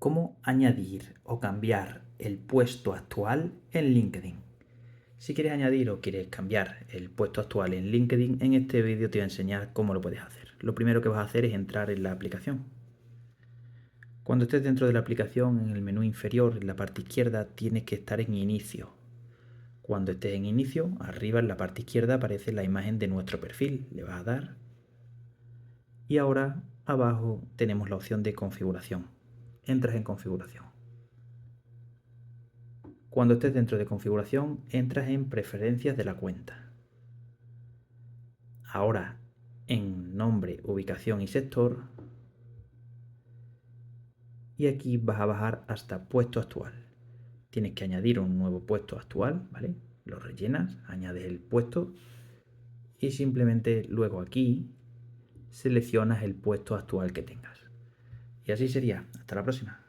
cómo añadir o cambiar el puesto actual en LinkedIn. Si quieres añadir o quieres cambiar el puesto actual en LinkedIn, en este vídeo te voy a enseñar cómo lo puedes hacer. Lo primero que vas a hacer es entrar en la aplicación. Cuando estés dentro de la aplicación, en el menú inferior, en la parte izquierda, tienes que estar en inicio. Cuando estés en inicio, arriba en la parte izquierda aparece la imagen de nuestro perfil. Le vas a dar. Y ahora abajo tenemos la opción de configuración. Entras en configuración. Cuando estés dentro de configuración, entras en preferencias de la cuenta. Ahora en nombre, ubicación y sector. Y aquí vas a bajar hasta puesto actual. Tienes que añadir un nuevo puesto actual, ¿vale? Lo rellenas, añades el puesto y simplemente luego aquí seleccionas el puesto actual que tengas. Y así sería. Hasta la próxima.